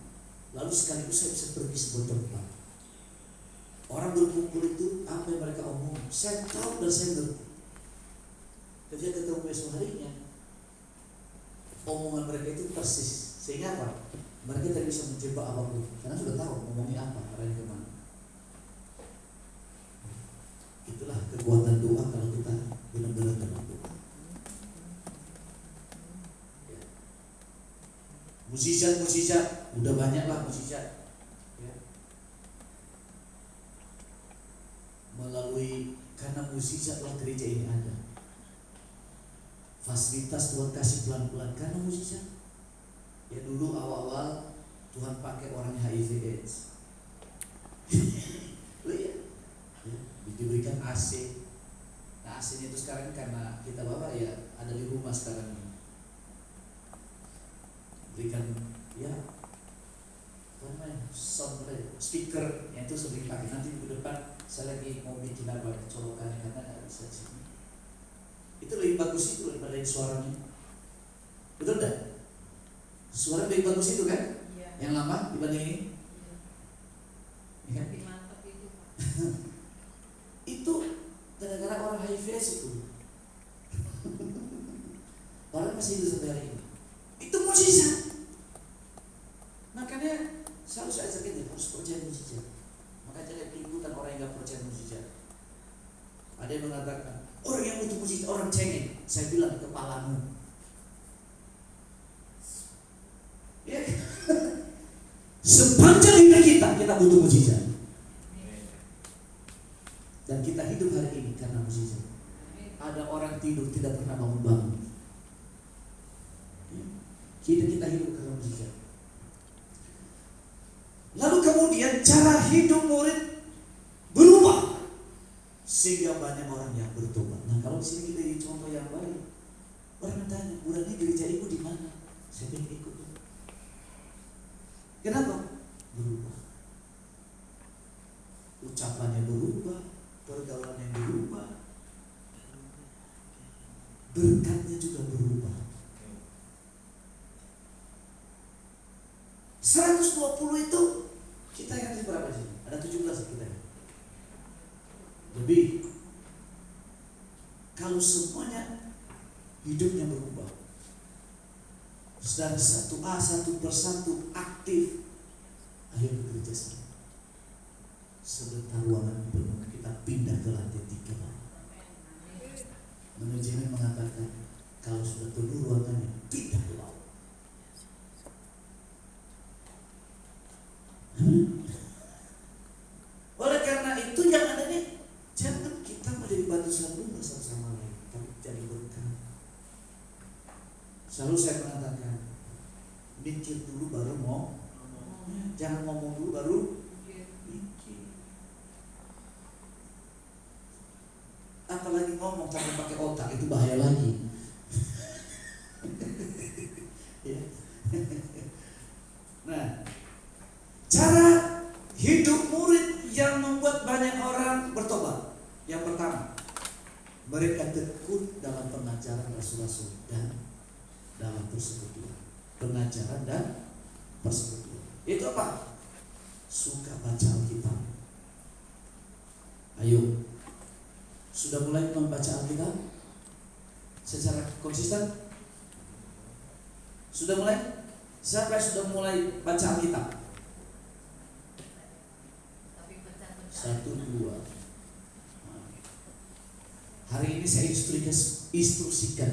Lalu sekaligus saya bisa pergi sebuah tempat. Orang berkumpul itu apa yang mereka omong, saya tahu dan saya ngerti. Ketika ketemu besok harinya, omongan mereka itu persis. Sehingga apa? Mereka tidak bisa menjebak apapun karena sudah tahu ngomongnya apa, arahnya kemana. Itulah kekuatan doa kalau kita benar-benar dalam doa. Ya. Mukjizat, udah banyaklah mukjizat. Ya. Melalui karena mukjizatlah gereja ini ada. Fasilitas Tuhan kasih pelan-pelan karena mukjizat. Ya dulu awal-awal Tuhan pakai orang HIV/AIDS. Lihat, ya, diberikan AC. Nah AC itu sekarang karena kita bawa ya ada di rumah sekarang ini. Berikan ya sound speaker yang itu sering pakai. Nanti ke depan saya lagi mau bikin apa colokannya karena nggak bisa di sini. Itu lebih bagus itu daripada suaranya. Betul tidak? Suara lebih bagus itu kan? Iya. Yang lama dibanding ini? Iya. Lebih mantap itu. Itu gara-gara orang HIV/AIDS itu. Orang masih hidup sampai hari ini. Itu mukjizat. Makanya selalu saya ajak ini harus percaya mukjizat. Makanya jangan ikut-ikutan orang yang nggak percaya mukjizat. Ada yang mengatakan orang yang butuh mukjizat orang cengeng. Saya bilang kepalamu. Ya. Sepanjang hidup kita butuh mukjizat. Dan kita hidup hari ini karena mukjizat. Ada orang tidur tidak pernah bangun-bangun. Kita hidup karena mukjizat. Lalu kemudian cara hidup murid berubah sehingga banyak orang yang bertobat. Nah kalau di sini kita jadi contoh yang baik. Orang tanya, bulan ini gereja ibu di mana? Saya pengen ikut. Kenapa? Berubah. Ucapannya berubah, pergaulannya berubah, berkatnya juga berubah. 120 itu kita yang berapa sih? Ada 17 kita. Lebih. Kalau semuanya hidupnya berubah, dari satu persatu aktif, ayo bekerja sama. Sebentar ruangan penuh, kita pindah ke lantai 3. Manajemen mengatakan kalau sudah penuh ruangannya pindah ke bawah. Oleh karena itu yang ada nih, jangan kita menjadi batu sandungan satu sama lain, tapi jadi berkat. Selalu saya mengatakan, mikir dulu baru mau, jangan ngomong dulu baru mikir. Apalagi ngomong tanpa pakai otak itu bahaya lagi. Nah, cara hidup murid yang membuat banyak orang bertobat. Yang pertama, mereka tekun dalam pengajaran rasul-rasul dan dalam persekutuan. Pengajaran dan persekutuan. Itu apa? Suka baca Alkitab. Ayo, sudah mulai membaca Alkitab secara konsisten? Sudah mulai? Siapa yang sudah mulai baca Alkitab? 1, 2. Hari ini saya instruksikan,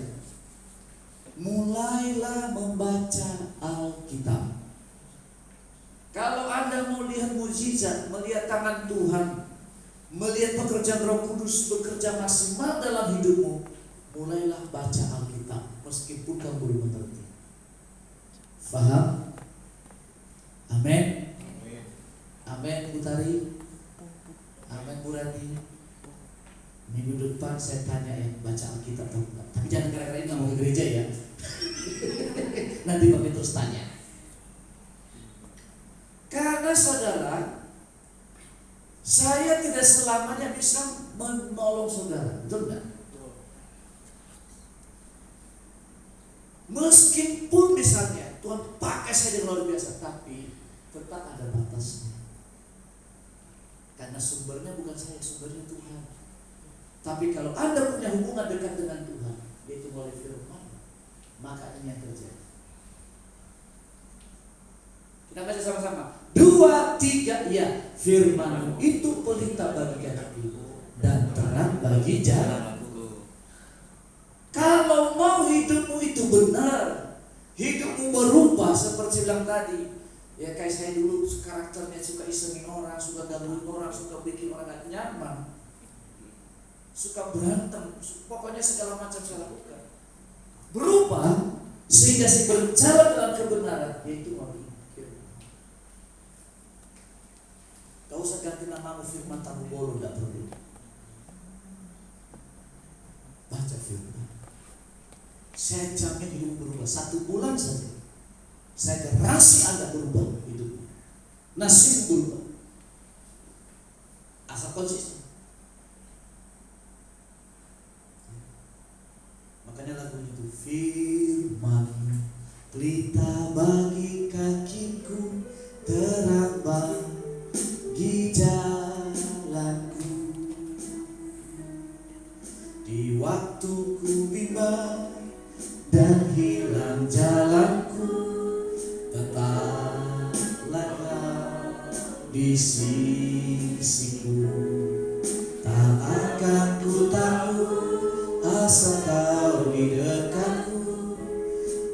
mulailah membaca Alkitab. Kalau Anda mau lihat mukjizat, melihat tangan Tuhan, melihat pekerjaan Roh Kudus bekerja maksimal dalam hidupmu, mulailah baca Alkitab meskipun kamu belum mengerti. Faham? Amin. Amin Bu Tari. Amin Bu Rani. Minggu depan saya tanya ya, baca Alkitab atau enggak. Tapi jangan gara-gara ini nggak mau ke gereja ya. Nanti Bapak terus tanya. Karena saudara, saya tidak selamanya bisa menolong saudara, betul nggak? Meskipun misalnya Tuhan pakai saya dengan luar biasa, tapi tetap ada batasnya. Karena sumbernya bukan saya, sumbernya Tuhan. Tapi kalau Anda punya hubungan dekat dengan Tuhan, yaitu melalui firman, maka ini yang terjadi. Kita baca sama-sama. 2, 3, ya. Firman itu pelita bagi kaki dan terang bagi jalanku. Kalau mau hidupmu itu benar, hidupmu berubah seperti bilang tadi, ya kayak saya dulu karakternya suka isengin orang, suka gangguin orang, suka bikin orang gak nyaman, suka berantem, pokoknya segala macam saya lakukan. Berubah sehingga si berjalan dalam kebenaran, yaitu melalui firman. usah ganti namamu Firman Tamu Bolo, tidak perlu. Baca firman. Saya jamin hidup berubah. 1 bulan saja, saya garansi Anda berubah hidup. Nasib berubah. Asal konsisten. Makanya lagu itu, firman pelita bagi kakiku, terang bagi jalanku. Di waktu ku bimbang dan hilang jalanku, tetaplah di sisiku. Tak akan ku takut asal kau di dekatku,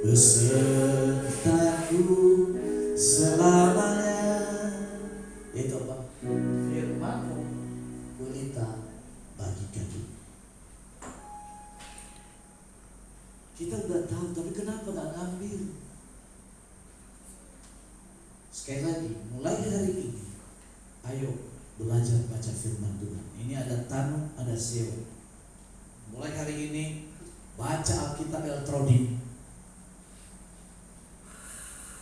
besertaku selamanya. Itu apa? Firman-Mu pelita bagi kaki. Kita udah tahu, tapi kenapa gak ngambil? Sekali lagi, mulai hari ini, ayo belajar baca firman Tuhan. Ini ada Tanu, ada Seo. Mulai hari ini baca Alkitab elektronik.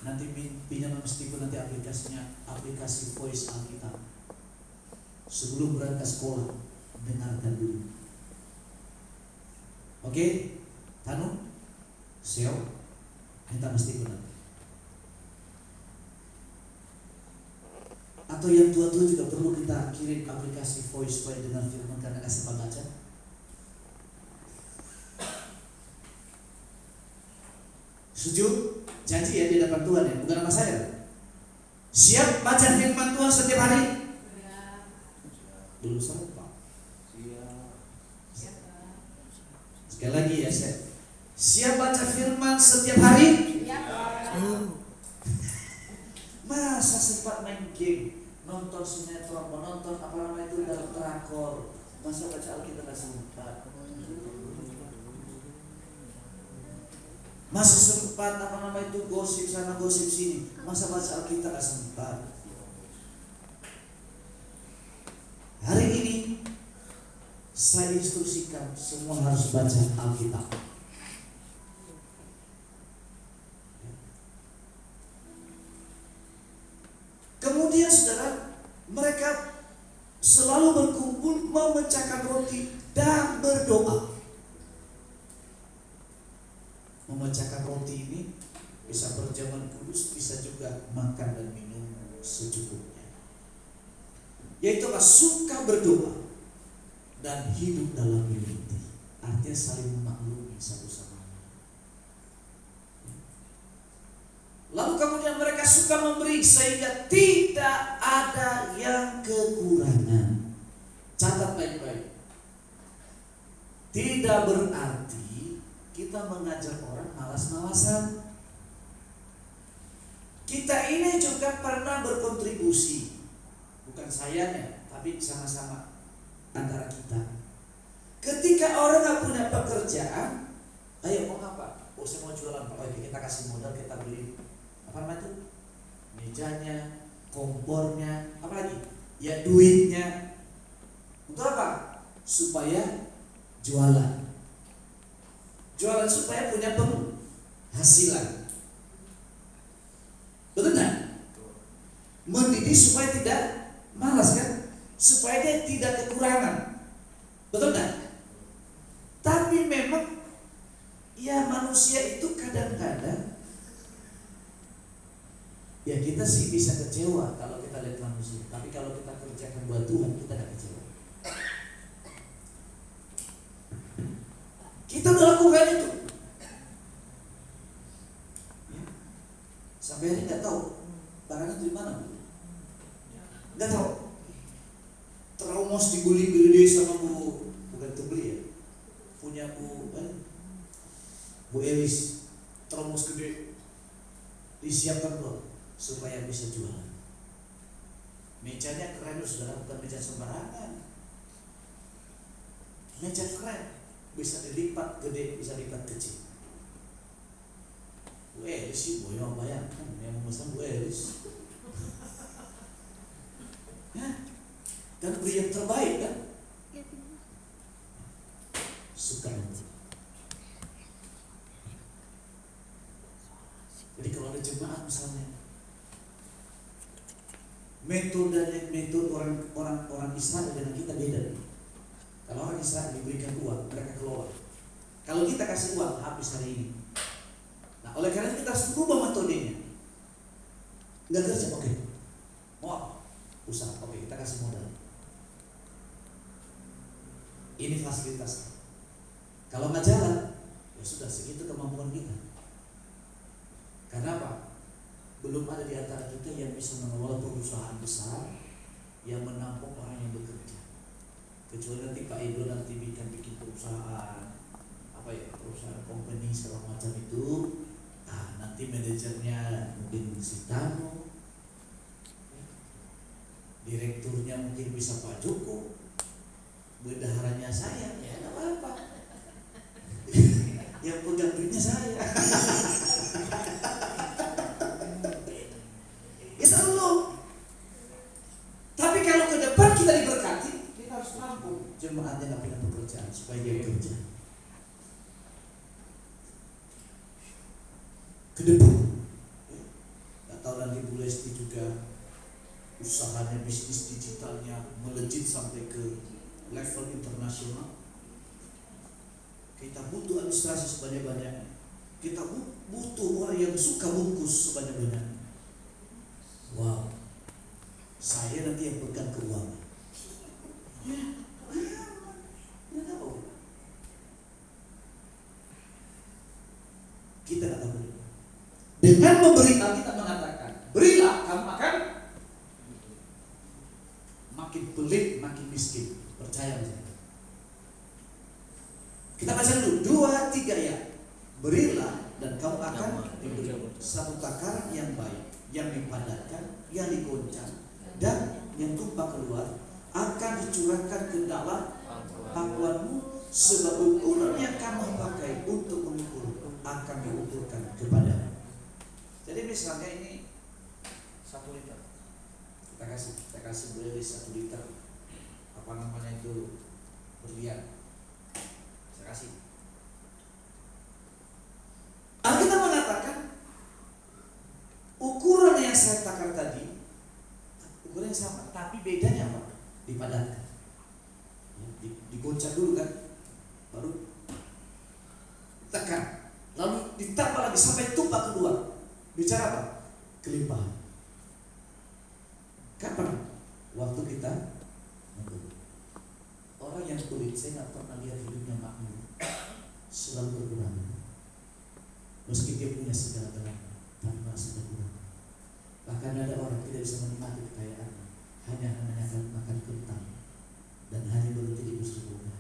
Nanti pinjam meskipun nanti aplikasinya aplikasi Voice Alkitab. Sebelum berangkat sekolah, dengarkan dulu. Oke? Tanu, Seo, minta meskipun nanti. Atau yang tua-tua juga perlu kita kirim aplikasi Voice supaya dengar firman karena kasih pembaca. Setuju? Janji ya di depan Tuhan ya, bukan nama saya. Siap baca firman Tuhan setiap hari? Belum sempat. Sekali lagi ya, siap baca firman setiap hari? Masa sempat main game, nonton sinetron, menonton apa namanya itu dalam drakor, masa baca Alkitab sempat? Masih sempat apa namanya itu gosip sana gosip sini, masa baca Alkitab sempat? Hari ini saya instruksikan semua harus baca Alkitab. Kemudian saudara, mereka selalu berkumpul memecahkan roti dan berdoa. Memecahkan roti ini bisa berjalan kudus, bisa juga makan dan minum secukupnya. Yaitu suka berdoa dan hidup dalam unity. Artinya saling memaklumi satu sama lain. Lalu kemudian mereka suka memberi sehingga tidak ada yang kekurangan. Catat baik-baik. Tidak berarti kita mengajar orang malas-malasan. Kita ini juga pernah berkontribusi. Bukan sayanya, tapi sama-sama antara kita. Ketika orang gak punya pekerjaan, ayo mau apa? Oh saya mau jualan, oke kita kasih modal, kita beli apa namanya itu? Mejanya, kompornya, apa lagi? Ya duitnya. Untuk apa? Supaya jualan. Jualan supaya punya penghasilan. Betul gak? Mendidik supaya tidak malas kan? Supaya dia tidak kekurangan. Betul gak? Tapi memang ya manusia itu kadang-kadang ya kita sih bisa kecewa kalau kita lihat manusia. Tapi kalau kita kerjakan buat Tuhan, kita gak kecewa. Kita udah lakukan itu. Ya. Sampai hari nggak tahu barangnya dari mana, nggak tahu. Teromos dibeli gede sama bukan itu beli ya, punya Bu Elis, teromos gede disiapkan loh supaya bisa jualan. Mejanya keren, sudah bukan meja sembarangan. Meja keren. Bisa dilipat gede, bisa dilipat kecil. Bu Elis sih, boyong bayangkan yang memesan Bu Elis. Ya, kan beri yang terbaik kan, suka. Jadi kalau ada jemaat misalnya, metode orang Israel dengan kita beda. Kalau orang Israel diberikan uang, mereka kelola. Kalau kita kasih uang, habis hari ini. Nah, oleh karena itu kita harus berubah metodenya. Nggak kerja, oke. Mau apa? Usaha, oke, kita kasih modal. Ini fasilitas. Kalau nggak jalan, ya sudah, segitu kemampuan kita. Karena apa? Belum ada di antara kita yang bisa mengelola perusahaan besar yang menampung orang yang bekerja. Kecuali nanti Pak Ido nanti bikin perusahaan, apa ya, perusahaan company segala macam itu. Nah, nanti manajernya mungkin si Tano, direkturnya mungkin bisa Pak Joko, bendaharanya saya, ya nggak apa-apa. Yang pegang duitnya saya. Ya selalu. Tapi kalau ke depan kita diberkati, kita harus mampu jemaatnya nggak punya pekerjaan supaya dia kerja. Ke depan. Nggak tahu nanti Bu Lesti juga usahanya, bisnis digitalnya melejit sampai ke level internasional. Kita butuh administrasi sebanyak-banyaknya. Kita butuh orang yang suka bungkus sebanyak-banyaknya. Wow, saya nanti yang pegang keuangan. Ya, nggak tahu. Kita nggak tahu. Dengan memberi, kita mengatakan, berilah, kamu akan makin pelit, makin miskin. Percaya saya. Kita baca dulu 2, 3 ya. Berilah dan kamu akan diberi satu takaran yang baik, yang dipadatkan, yang digoncang, dan yang tumpah keluar akan dicurahkan ke dalam pangkuanmu, sebab ukuran yang kamu pakai untuk mengukur akan diukurkan kepadamu. Jadi misalnya ini 1 liter, kita kasih beli 1 liter, apa namanya itu, berlian. Kasih. Alkitab mengatakan ukuran yang saya takar tadi, ukuran yang sama, tapi bedanya apa? Dipadatkan. Digoncang dulu kan, baru tekan, lalu ditambah lagi sampai tumpah keluar. Bicara apa? Kelimpahan. Kapan? Waktu kita memberi. Orang yang pelit, saya nggak pernah lihat hidupnya makmur, selalu berkurang. Meski dia punya segala-galanya, tapi merasa berkurang. Bahkan ada orang tidak bisa menikmati kekayaannya, hanya akan makan kentang dan hanya berhenti di surga.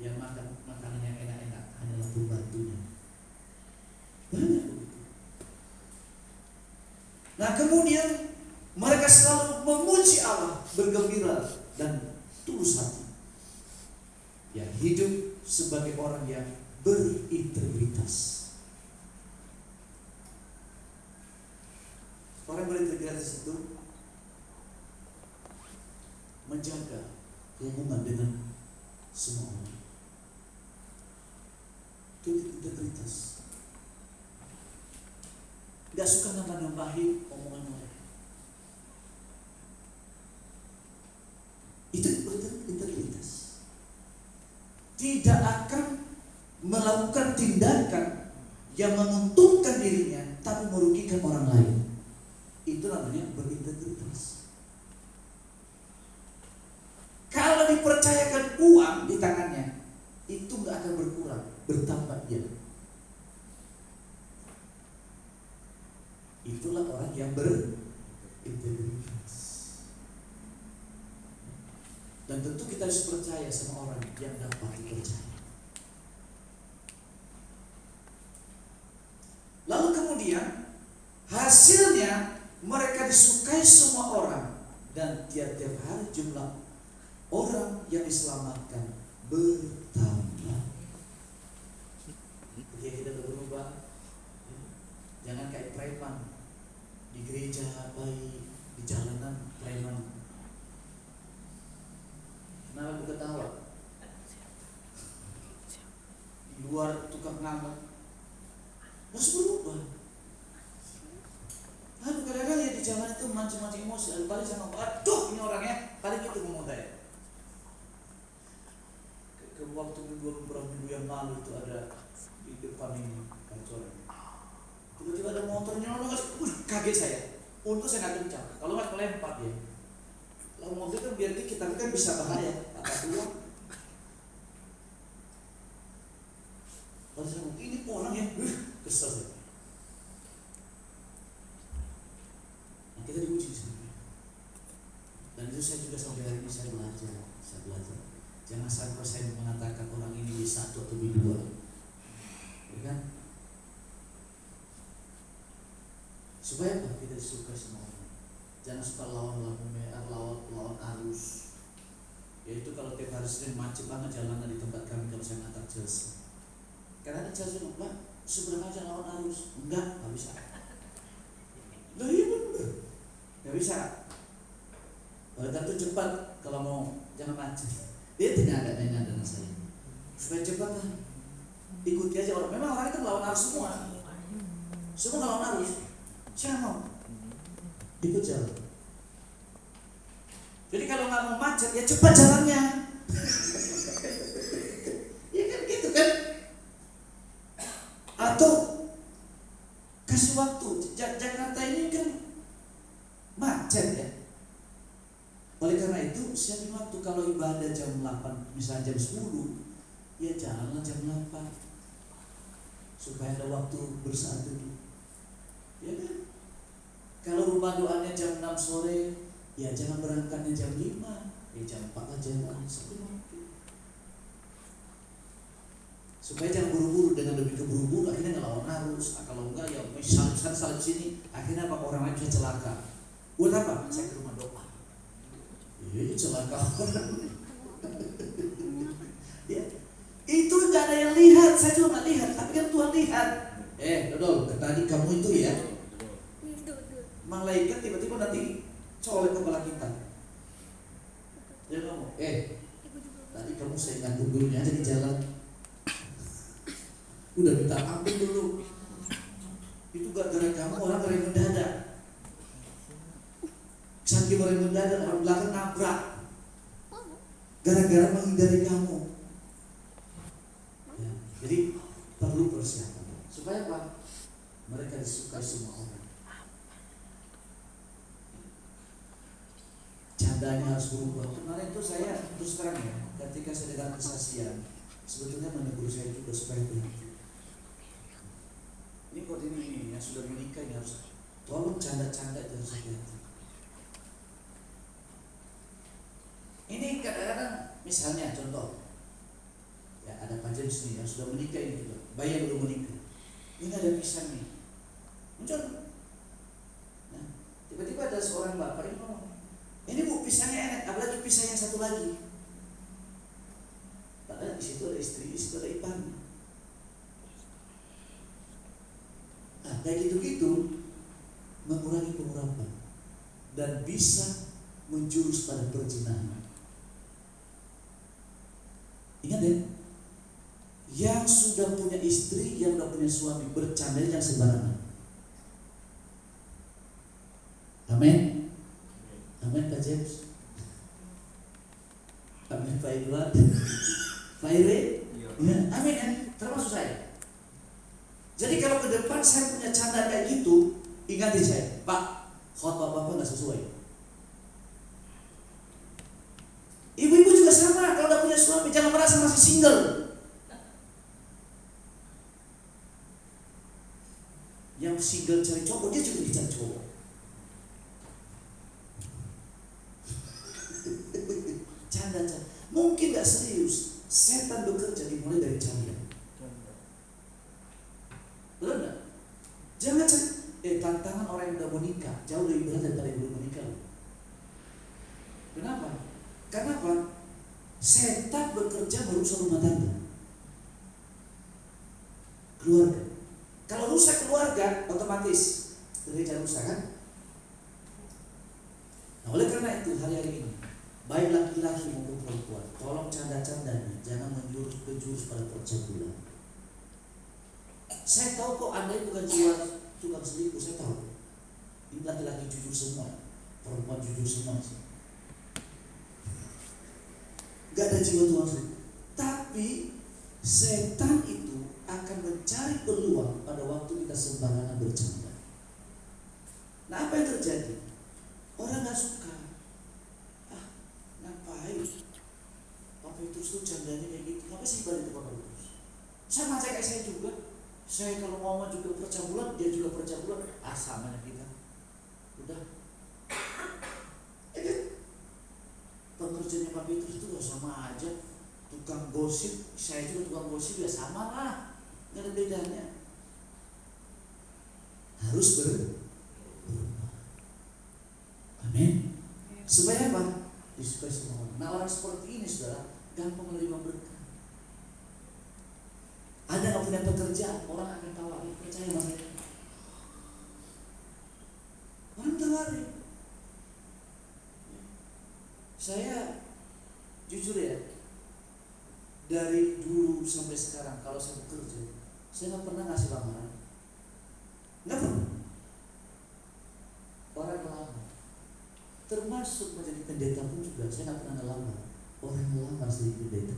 Yang makan makanan yang enak-enak hanyalah pembantunya. Banyak begitu. Nah kemudian mereka selalu memuji Allah, bergembira dan tulus hati. Yang hidup sebagai orang yang berintegritas. Orang berintegritas itu menjaga hubungan dengan semua orang. Itu integritas. Gak suka nambah-nambahin omongan orang. Itu integritas. Tidak akan melakukan tindakan yang menguntungkan dirinya tapi merugikan orang lain. Itu namanya berintegritas. Kalau dipercayakan uang di tangannya, itu nggak akan berkurang, bertambah dia. Itulah orang yang berintegritas. Dan tentu kita harus percaya sama orang yang dapat dipercaya. Lalu kemudian hasilnya mereka disukai semua orang, dan tiap-tiap hari jumlah orang yang diselamatkan bertambah. Ketika kita berubah, jangan kayak preman di gereja baik, di jalanan preman. Anak buka tawa. Di luar tukang ngambek. Harus berubah. Aduh, kadang-kadang ya di jalan itu mancing-mancing emosi. Aduh, balik sama aduh ini orangnya. Paling gitu ngomong saya. Ke waktu beberapa minggu yang lalu itu ada di depan ini kantor. Tiba-tiba ada motor nyolong, kaget saya. Untung saya nggak kencang. Kalau nggak melempar dia. Kalau mobil kan biar dikit, tapi kan bisa bahaya. Agak keluar. Lalu saya ngomong, ini orang ya, kesel saya. Nah, kita diuji di sini. Dan itu saya juga sampai hari ini saya belajar. Jangan sampai saya mengatakan orang ini B1 atau B2. Ya kan? Supaya apa? Kita suka sama orang. Jangan suka lawan arus. Yaitu kalau tiap hari Senin macet banget jalanan di tempat kami kalau saya ngantar Chelsea. Karena ada Chelsea bilang, seberang aja lawan arus. Enggak bisa. Lah iya bener. Nggak bisa. Oleh karena itu cepat kalau mau jangan macet. Dia tidak ada dengan saya. Supaya cepat lah. Ikuti aja orang. Memang orang itu lawan arus semua. Semua lawan arus. Siapa mau? Ikut jalan. Jadi kalau nggak mau macet ya cepat jalannya. Ya kan gitu kan? Atau kasih waktu. Jakarta ini kan macet ya. Oleh karena itu siapin waktu. Kalau ibadah jam 8 misalnya jam 10, ya jalanlah jam 8 supaya ada waktu bersatu. Ya kan? Kalau rumah doanya jam 6 sore, ya jangan berangkatnya jam 5, ya jam 4 aja sampai waktu. Supaya jangan buru-buru, dengan lebih keburu-buru akhirnya ngelawan arus. Kalau enggak ya salib sini, akhirnya apa orang lain bisa celaka. Buat apa? Saya ke rumah doa. Ini celaka. Ya, itu nggak ada yang lihat, saya juga nggak lihat, tapi kan Tuhan lihat. Dodol, tadi kamu itu ya. Malaikat tiba-tiba nanti colek kepala kita. Dia ngomong, tadi kamu saya gantung dulunya aja di jalan. Udah minta ampun dulu. Itu gara-gara kamu orang ngerem mendadak. Saking ngerem mendadak orang belakang nabrak. Gara-gara menghindari kamu. Ya, jadi perlu persiapan. Supaya apa? Mereka disukai semua orang. Candanya harus berubah. Kemarin itu saya terus terang ya, ketika saya dengar kesaksian, sebetulnya menegur saya juga supaya berhenti. Ini kok ini yang sudah menikah ini harus tolong canda-canda itu harus hati-hati. Ini kadang-kadang misalnya contoh, ya ada Pak James nih yang sudah menikah ini juga, bayi yang belum menikah. Ini ada pisang nih, muncul. Nah, tiba-tiba ada seorang bapak yang ngomong, ini bu pisangnya enak, apalagi pisang yang satu lagi. Padahal di situ ada istri, di situ ada iparnya. Nah, kayak gitu-gitu mengurangi pengurapan dan bisa menjurus pada perzinahan. Ingat ya, yang sudah punya istri, yang sudah punya suami bercanda yang sembarangan. Amin. Amin Pak James. Amin Pak Edward. Pak Ire. Ya, amin ya, termasuk saya. Jadi kalau ke depan saya punya canda kayak gitu, ingatin saya, Pak, khotbah Bapak nggak sesuai. Ibu-ibu juga sama, kalau udah punya suami jangan merasa masih single. Yang single cari cowok, dia juga dicari cowok. Canda-canda, mungkin nggak serius. Setan bekerja dimulai dari canda. Benar nggak? Jangan tantangan orang yang udah mau nikah jauh lebih berat daripada yang belum menikah. Kenapa? Karena apa? Setan bekerja merusak rumah tangga, keluarga. Kalau rusak keluarga, otomatis gereja rusak kan? Nah, oleh karena itu hari-hari ini baik laki-laki maupun perempuan, tolong canda-candanya jangan menjurus ke jurus pada percabulan. Saya tahu kok Anda bukan jiwa tukang selingkuh, saya tahu. Ini laki-laki jujur semua, perempuan jujur semua sih. Gak ada jiwa tukang selingkuh. Tapi setan itu akan mencari peluang pada waktu kita sembarangan bercanda. Nah, apa yang terjadi? Orang gak suka. Ngapain? Pak Petrus tuh candanya kayak gitu. Ngapain sih balik ke Pak Petrus? Sama kayak saya juga. Saya kalau ngomong juga percabulan, dia juga percabulan. Samanya kita. Udah. Pekerjaannya Pak Petrus itu sama aja. Tukang gosip, saya juga tukang gosip, ya sama lah. Gak ada bedanya. Harus berubah. Amin. Supaya apa? Disukai semua orang. Nah, orang seperti ini saudara gampang menerima berkat. Ada nggak punya pekerjaan, orang akan tawarin, percaya sama saya. Orang tawarin. Saya jujur ya, dari dulu sampai sekarang kalau saya bekerja, saya nggak pernah ngasih lamaran. Nggak pernah. Orang melamar. Termasuk menjadi pendeta pun juga saya nggak pernah ngelamar. Orang melamar jadi pendeta.